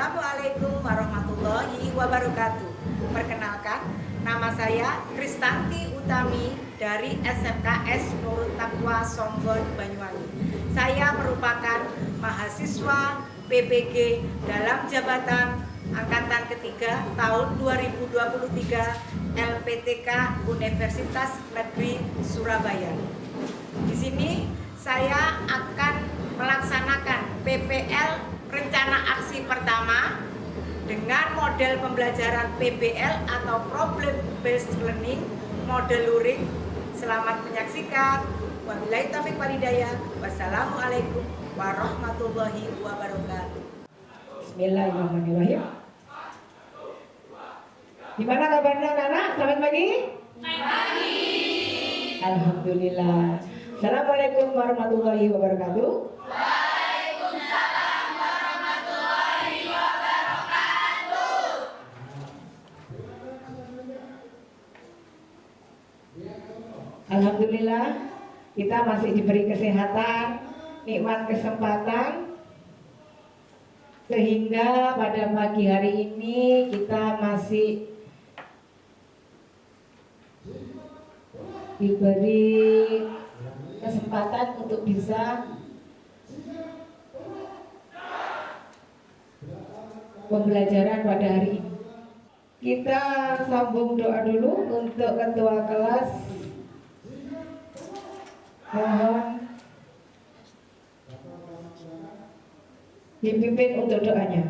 Assalamualaikum warahmatullahi wabarakatuh. Perkenalkan, nama saya Kristanti Utami dari SMKS Nurul Taqwa Songgon, Banyuwangi. Saya merupakan mahasiswa PPG dalam jabatan Angkatan ketiga tahun 2023 LPTK Universitas Negeri Surabaya. Di sini saya akan melaksanakan PPL rencana aksi pertama dengan model pembelajaran PBL atau Problem Based Learning model luring. Selamat menyaksikan. Wabillahi taufiq wal hidayah. Wassalamualaikum warahmatullahi wabarakatuh. Bismillahirrahmanirrahim. Gimana kabarnya anak-anak? Selamat pagi. Pagi. Alhamdulillah. Assalamualaikum warahmatullahi wabarakatuh. Waalaikumsalam warahmatullahi wabarakatuh. Alhamdulillah kita masih diberi kesehatan, nikmat kesempatan, sehingga pada pagi hari ini kita masih diberi kesempatan untuk bisa pembelajaran pada hari ini. Kita sambung doa dulu untuk ketua kelas. Mohon dipimpin untuk doanya.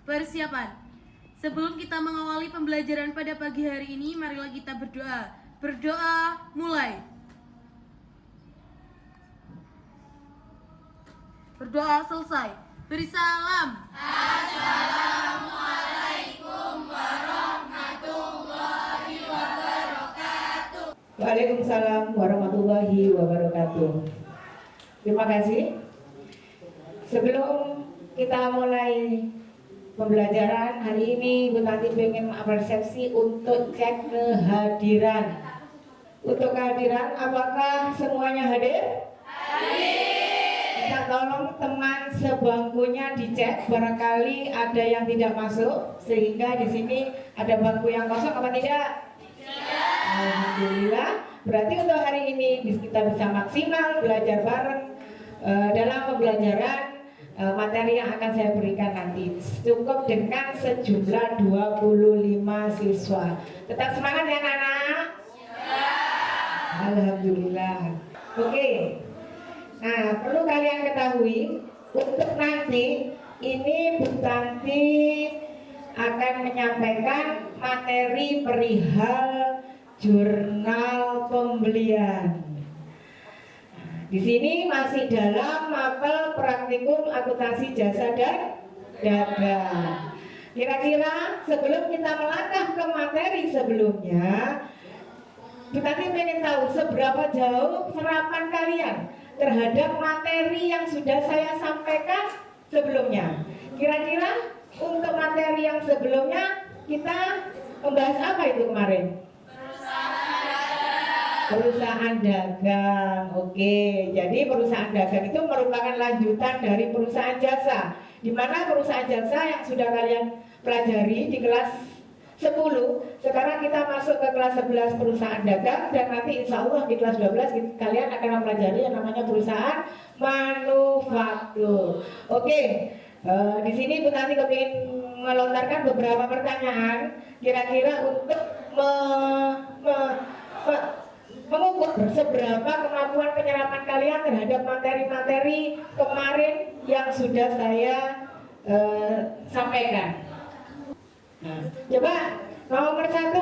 Persiapan. Sebelum kita mengawali pembelajaran pada pagi hari ini, marilah kita berdoa. Berdoa mulai. Berdoa selesai. Beri salam. Assalamualaikum warahmatullahi wabarakatuh. Waalaikumsalam warahmatullahi wabarakatuh. Terima kasih. Sebelum kita mulai pembelajaran hari ini, Bu Tati ingin mengapresiasi untuk cek kehadiran. Untuk kehadiran, apakah semuanya hadir? Kita tolong teman sebangkunya dicek, barangkali ada yang tidak masuk, sehingga di sini ada bangku yang kosong apa tidak? Alhamdulillah. Berarti untuk hari ini kita bisa maksimal belajar bareng dalam pembelajaran materi yang akan saya berikan nanti. Cukup dengan sejumlah 25 siswa. Tetap semangat ya anak-anak. Alhamdulillah. Oke. Nah, perlu kalian ketahui untuk nanti ini Bu Tanti akan menyampaikan materi perihal jurnal pembelian. Di sini masih dalam mapel praktikum akuntansi jasa dan dagang. Kira-kira sebelum kita melangkah ke materi sebelumnya, kita ingin tahu seberapa jauh serapan kalian terhadap materi yang sudah saya sampaikan sebelumnya. Kira-kira untuk materi yang sebelumnya kita membahas apa itu kemarin? Perusahaan dagang. Oke, jadi perusahaan dagang itu merupakan lanjutan dari perusahaan jasa, di mana perusahaan jasa yang sudah kalian pelajari di kelas 10, sekarang kita masuk ke kelas 11 perusahaan dagang, dan nanti insya Allah di kelas 12 kalian akan mempelajari yang namanya perusahaan manufaktur. Oke, di sini Bu Tati ingin melontarkan beberapa pertanyaan, kira-kira untuk mengukur seberapa kemampuan penyerapan kalian terhadap materi-materi kemarin yang sudah saya sampaikan. Nah, coba nomor 1,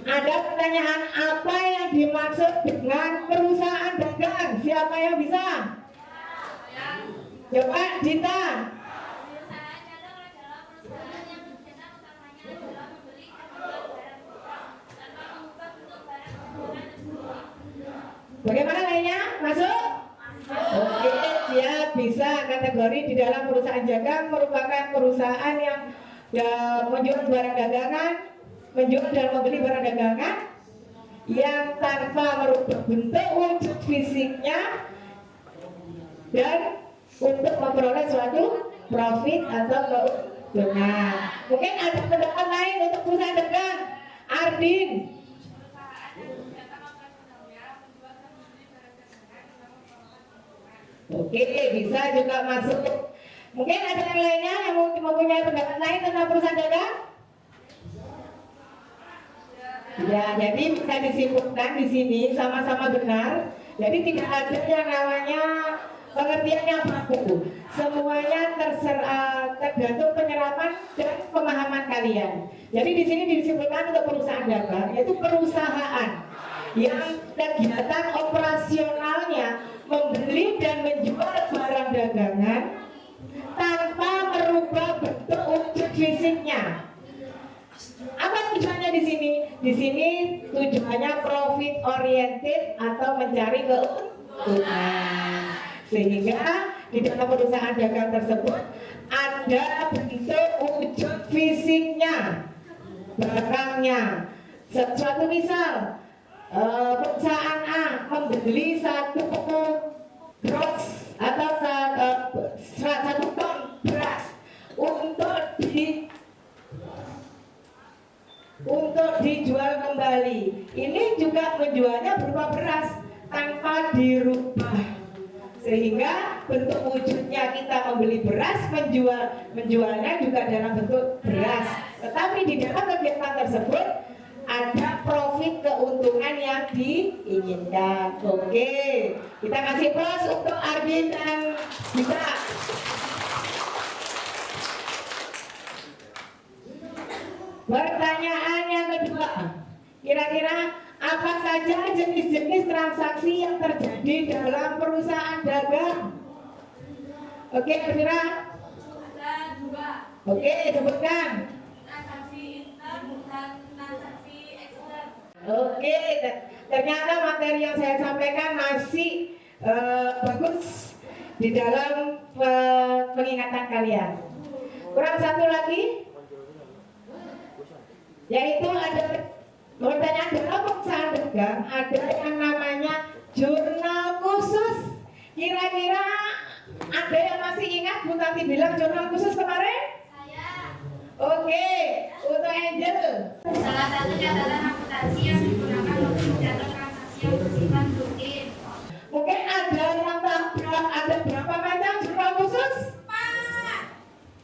ada pertanyaan apa yang dimaksud dengan perusahaan dagang? Siapa yang bisa? Coba Dita. Perusahaan dagang adalah perusahaan yang kegiatan utamanya adalah membeli dan menjual barang pokok tanpa mengubah bentuk barang dagangan tersebut. Bagaimana lainnya? Masuk? Oke, siap. Bisa kategori di dalam perusahaan dagang merupakan perusahaan yang menjual barang dagangan, menjual dan membeli barang dagangan yang tanpa merubah bentuk wujud fisiknya dan untuk memperoleh suatu profit atau keuntungan. Mungkin ada pendapat lain untuk perusahaan dagang. Ardin. Oke, bisa juga masuk. Mungkin ada yang lainnya yang mempunyai pendapat lain tentang perusahaan dagang? Ya, jadi bisa disimpulkan di sini sama-sama benar. Jadi tidak ada yang namanya pengertiannya baku. Semuanya tergantung penyerapan dan pemahaman kalian. Jadi di sini disimpulkan untuk perusahaan dagang, yaitu perusahaan yang kegiatan operasionalnya membeli dan menjual barang dagangan tanpa merubah bentuk wujud fisiknya. Apa tujuannya di sini? Di sini tujuannya profit oriented atau mencari keuntungan. Sehingga di dalam perusahaan dagang tersebut ada bentuk wujud fisiknya, barangnya. Suatu misal, perusahaan A membeli satu gross atau satu ton beras untuk dijual kembali. Ini juga menjualnya berupa beras tanpa dirubah, sehingga bentuk wujudnya kita membeli beras, menjualnya juga dalam bentuk beras. Tetapi di dalam kegiatan tersebut ada profit keuntungan yang diinginkan. Oke, kita kasih plus untuk Ardin dan Bisa. Pertanyaan yang kedua, kira-kira apa saja jenis-jenis transaksi yang terjadi dalam perusahaan dagang? Oke, Elvira. Ada dua. Oke, sebutkan. Transaksi intern dan transaksi ekstern. Oke, ternyata materi yang saya sampaikan masih bagus di dalam pengingatan kalian. Kurang satu lagi, yaitu ada pertanyaan dalam perusahaan dagang ada yang namanya jurnal khusus. Kira-kira ada yang masih ingat Bu Tati bilang jurnal khusus kemarin? Saya. Oke, untuk Angel. Salah satunya adalah akuntansi yang digunakan untuk mencatat transaksi yang bersifat rutin. Mungkin ada yang tahu ada berapa macam jurnal khusus? Pak.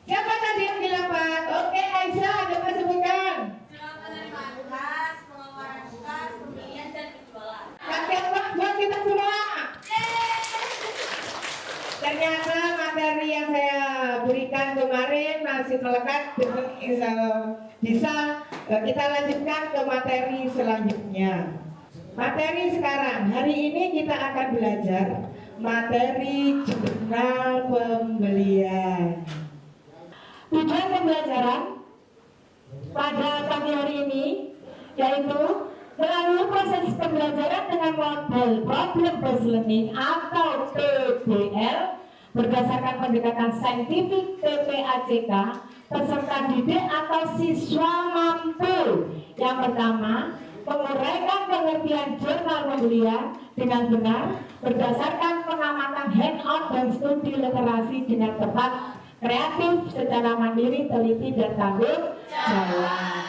Siapa tadi yang bilang Pak? Oke, Aisyah, coba sebutkan. Jurnal penerimaan kas, pengeluaran kas, pembelian dan penjualan. Kasih Allah buat kita semua. Ternyata materi yang saya berikan kemarin masih melekat dengan bisa kita lanjutkan ke materi selanjutnya. Materi sekarang, hari ini kita akan belajar materi jurnal pembelian. Tujuan pembelajaran pada pagi hari ini yaitu melalui proses pembelajaran dengan model problem based learning atau PBL berdasarkan pendekatan saintifik TPACK, peserta didik atau siswa mampu yang pertama menguraikan pengertian jurnal pembelian dengan benar berdasarkan pengamatan hands-on dan studi literasi dengan tepat, kreatif, secara mandiri, teliti, dan tanggung jawab.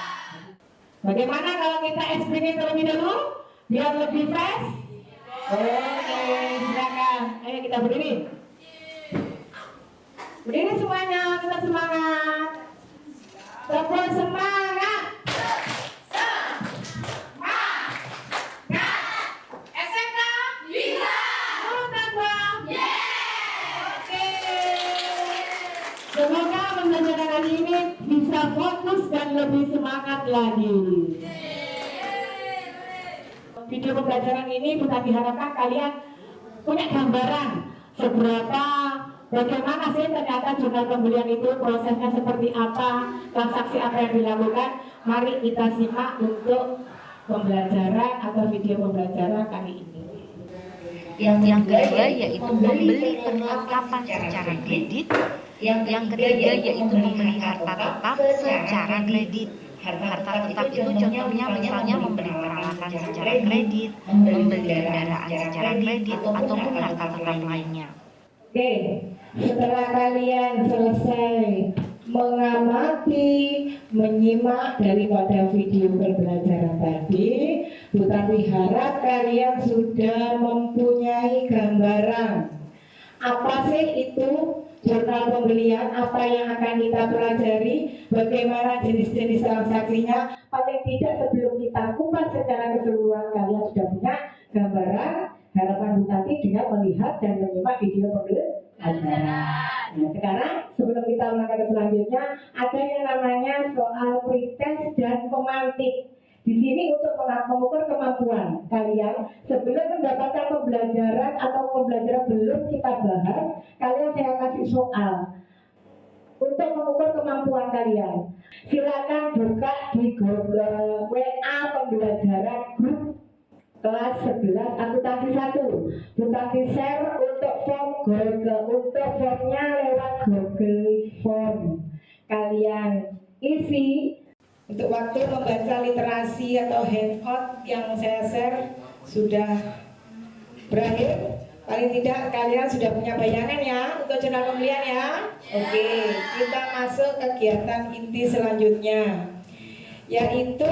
Bagaimana kalau kita explain terlebih dulu biar lebih fresh? Oke, silakan. Ayo kita berdiri. Berdiri semuanya, kita semangat. Tepuk semangat. SMK bisa. Oke. Semoga pembelajaran hari ini bisa fokus dan lebih semangat lagi. Video pembelajaran ini kita diharapkan kalian punya gambaran seberapa bagaimana sih ternyata jurnal pembelian itu, prosesnya seperti apa, transaksi apa yang dilakukan. Mari kita simak untuk pembelajaran atau video pembelajaran kali ini. Yang kedua yaitu membeli perlengkapan secara kredit. Yang ketiga yaitu membeli harta tetap secara kredit. Harta tetap itu contohnya misalnya membeli peralatan secara kredit, membeli kendaraan secara kredit, ataupun harta tetap lainnya. Oke, setelah kalian selesai mengamati, menyimak daripada video pembelajaran tadi, Bu Tati harap kalian sudah mempunyai gambaran apa sih itu jurnal pembelian, apa yang akan kita pelajari, bagaimana jenis-jenis transaksinya. Paling tidak sebelum kita kupas secara keseluruhan kalian sudah punya gambaran. Harapan Bu Tati dengan melihat dan menyimak video pembelajaran. Nah, sekarang sebelum kita melangkah ke selanjutnya, ada yang namanya soal pretest dan pemantik. Di sini untuk mengukur kemampuan kalian sebelum mendapatkan pembelajaran atau pembelajaran belum kita bahas, kalian saya kasih soal untuk mengukur kemampuan kalian. Silakan buka di Google WA pembelajaran grup kelas 11 akuntansi 1. Bu Tati share untuk form Google, untuk formnya lewat Google Form. Kalian isi. Untuk waktu membaca literasi atau handout yang saya share sudah berakhir. Paling tidak kalian sudah punya bayangan ya untuk jurnal pembelian ya. Oke, kita masuk kegiatan inti selanjutnya, yaitu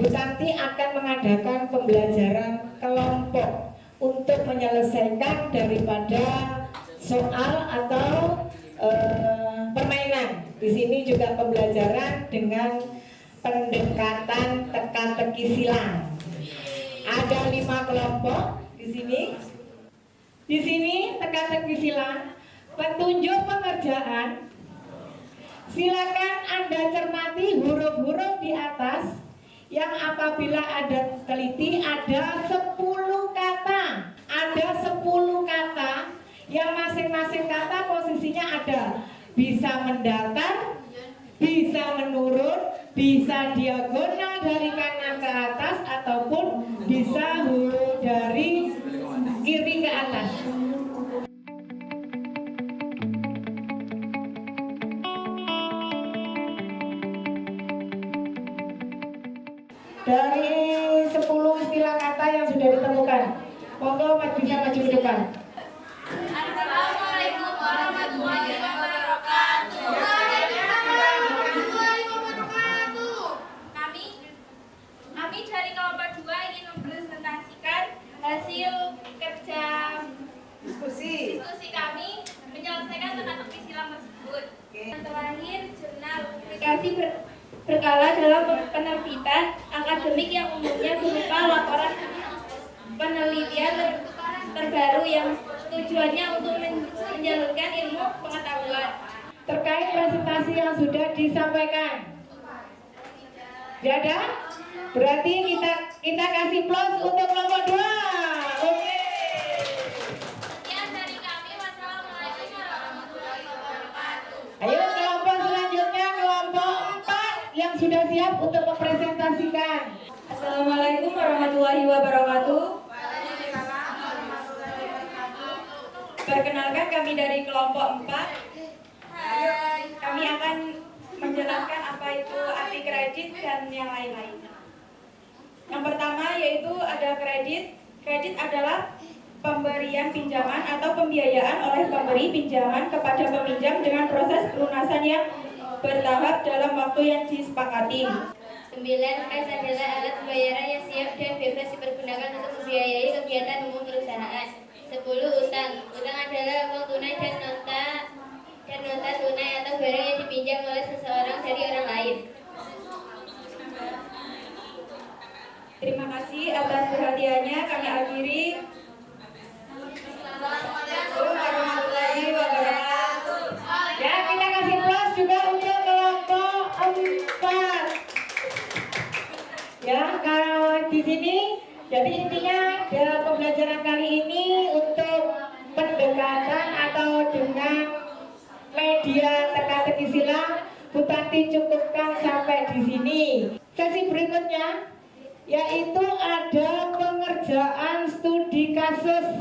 Bu Tanti akan mengadakan pembelajaran kelompok untuk menyelesaikan daripada soal atau permainan. Di sini juga pembelajaran dengan pendekatan teka-teki silang. Ada 5 kelompok di sini. Di sini teka-teki silang, petunjuk pengerjaan. Silakan Anda cermati huruf-huruf di atas yang apabila ada teliti ada 10 kata. Ada 10 kata yang masing-masing kata posisinya ada. Bisa mendatar, bisa menurun, bisa diagonal dari kanan ke atas, ataupun bisa dari kiri ke atas. Dari 10 istilah kata yang sudah ditemukan, monggo bisa maju ke depan. Assalamualaikum warahmatullahi wabarakatuh. Kami dari kelompok 2 ingin mempresentasikan hasil kerja diskusi kami menyelesaikan teka-teki silang tersebut. Yang terakhir, jurnal aplikasi berkala dalam penerbitan akademik yang umumnya berupa laporan penelitian terbaru yang tujuannya untuk menjalankan ilmu pengetahuan. Terkait presentasi yang sudah disampaikan, ya ada? Berarti kita kasih plus untuk kelompok 2. Oke. Sekian dari kami. Wassalamualaikum warahmatullahi wabarakatuh. Ayo kelompok selanjutnya, kelompok 4 yang sudah siap untuk mempresentasikan. Assalamualaikum warahmatullahi wabarakatuh. Perkenalkan, kami dari kelompok 4. Kami akan menjelaskan apa itu arti kredit dan yang lain-lain. Yang pertama yaitu ada kredit. Kredit adalah pemberian pinjaman atau pembiayaan oleh pemberi pinjaman kepada peminjam dengan proses pelunasan yang bertahap dalam waktu yang disepakati. 9. Kas adalah alat pembayaran yang siap dan bebas dipergunakan untuk membiayai kegiatan umum perusahaan. 10. Utang. Utang adalah uang tunai dan nota tunai atau barang yang dipinjam oleh seseorang dari orang lain. Terima kasih atas perhatiannya. Kami akhiri. Assalamualaikum warahmatullahi wabarakatuh. Ya, kita kasih plus juga untuk kelompok 4. Ya, kalau di sini, jadi intinya dalam pembelajaran kali ini untuk pendekatan atau dengan media teka-teki silang, Bu Tati cukupkan sampai di sini. Sesi berikutnya yaitu ada pengerjaan studi kasus.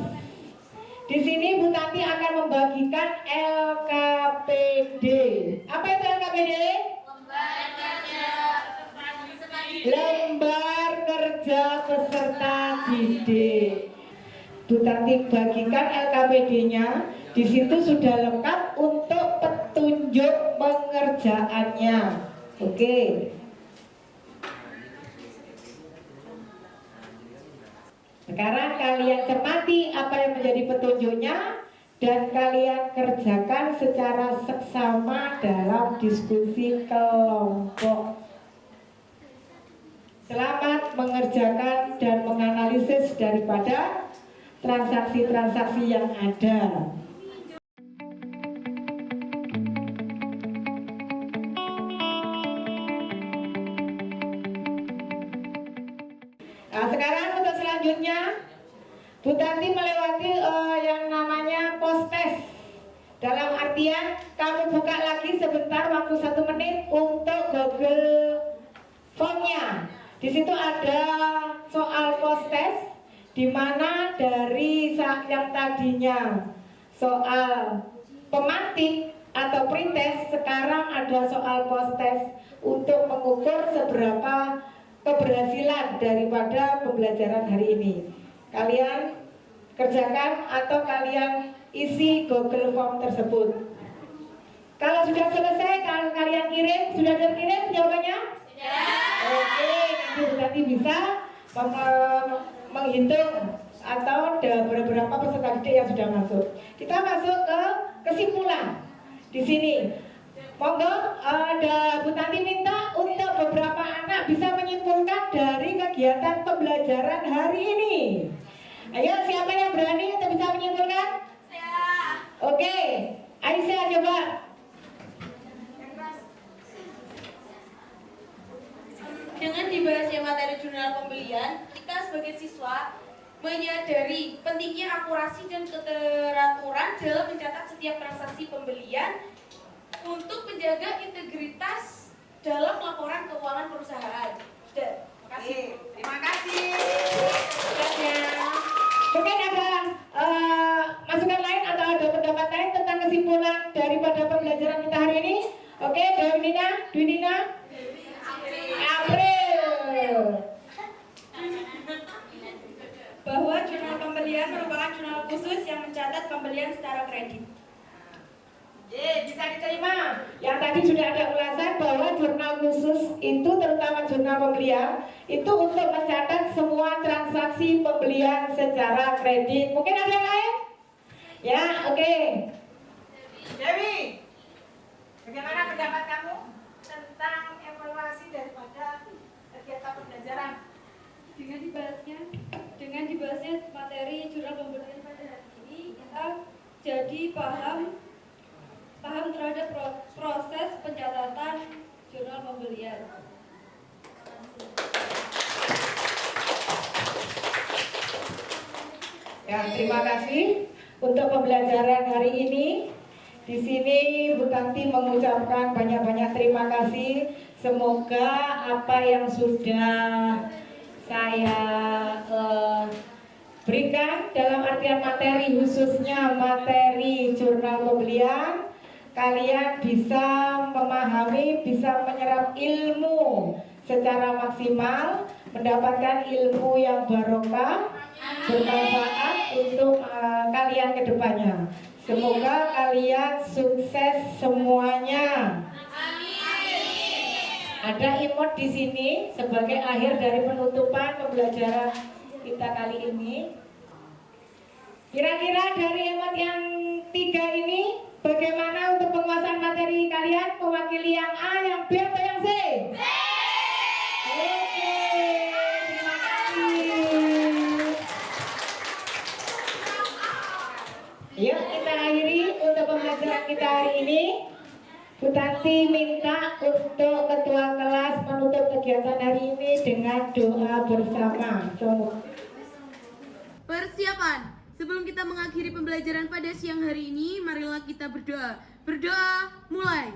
Di sini Bu Tati akan membagikan LKPD. Apa itu LKPD? Lembar kerja peserta didik. Bu Tanti bagikan LKPD-nya. Di situ sudah lengkap untuk petunjuk pengerjaannya. Oke. Sekarang kalian cermati apa yang menjadi petunjuknya dan kalian kerjakan secara seksama dalam diskusi kelompok. Selamat mengerjakan dan menganalisis daripada transaksi-transaksi yang ada. Nah, sekarang untuk selanjutnya Bu Tanti melewati yang namanya post test. Dalam artian kamu buka lagi sebentar waktu 1 menit untuk Google Form-nya. Di situ ada soal post test, di mana dari yang tadinya soal pemantik atau pretest, sekarang ada soal post test untuk mengukur seberapa keberhasilan daripada pembelajaran hari ini. Kalian kerjakan atau kalian isi Google Form tersebut. Kalau sudah selesai, kalau kalian kirim, sudah terkirim jawabannya? Oke, nanti bisa menghitung atau ada beberapa peserta didik yang sudah masuk. Kita masuk ke kesimpulan di sini. Monggo, ada Bu Tanti minta untuk beberapa anak bisa menyimpulkan dari kegiatan pembelajaran hari ini. Ayo, siapa yang berani untuk bisa menyimpulkan? Saya. Oke, Aisyah coba. Dengan dibahasnya materi jurnal pembelian, kita sebagai siswa menyadari pentingnya akurasi dan keteraturan dalam mencatat setiap transaksi pembelian untuk menjaga integritas dalam laporan keuangan perusahaan. Sudah, terima kasih. Terima kasih. Mungkin ada masukan lain atau ada pendapat lain tentang kesimpulan daripada pembelajaran kita hari ini? Oke, Dwi Nina. April. Bahwa jurnal pembelian merupakan jurnal khusus yang mencatat pembelian secara kredit. Bisa diterima. Yang tadi sudah ada ulasan bahwa jurnal khusus itu, terutama jurnal pembelian, itu untuk mencatat semua transaksi pembelian secara kredit. Mungkin ada yang lain? Ya, oke. Dewi, bagaimana pendapat kamu tentang evaluasi daripada kegiatan pembelajaran? Dengan dibahasnya materi jurnal pembelian pada hari ini, kita jadi paham terhadap proses pencatatan jurnal pembelian. Ya, terima kasih untuk pembelajaran hari ini. Di sini Bu Tanti mengucapkan banyak-banyak terima kasih. Semoga apa yang sudah saya berikan dalam artian materi, khususnya materi jurnal pembelian, kalian bisa memahami, bisa menyerap ilmu secara maksimal, mendapatkan ilmu yang barokah, bermanfaat untuk kalian ke depannya. Semoga kalian sukses semuanya. Ada emot di sini sebagai akhir dari penutupan pembelajaran kita kali ini. Kira-kira dari emot yang 3 ini, bagaimana untuk penguasaan materi kalian? Mewakili yang A, yang B, atau yang C? Oke, terima kasih. Yuk kita akhiri untuk pembelajaran kita hari ini. Bu Tanti minta untuk ketua kelas menutup kegiatan hari ini dengan doa bersama. Persiapan. Sebelum kita mengakhiri pembelajaran pada siang hari ini, marilah kita berdoa. Berdoa, mulai.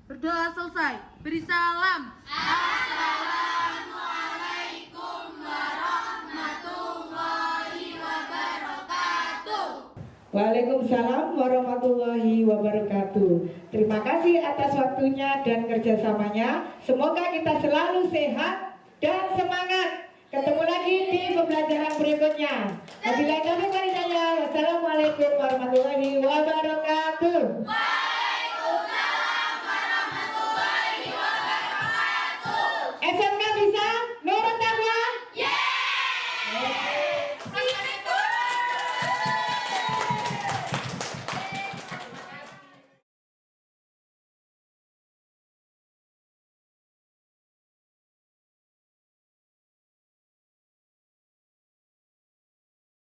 Berdoa selesai. Beri salam. Assalamualaikum warahmatullahi wabarakatuh. Waalaikumsalam warahmatullahi wabarakatuh. Terima kasih atas waktunya dan kerjasamanya. Semoga kita selalu sehat dan semangat Ketemu lagi di pembelajaran berikutnya. Wabillahi taufiq wal hidayah. Wassalamualaikum warahmatullahi wabarakatuh. SMK bisa nurut apa? Yes.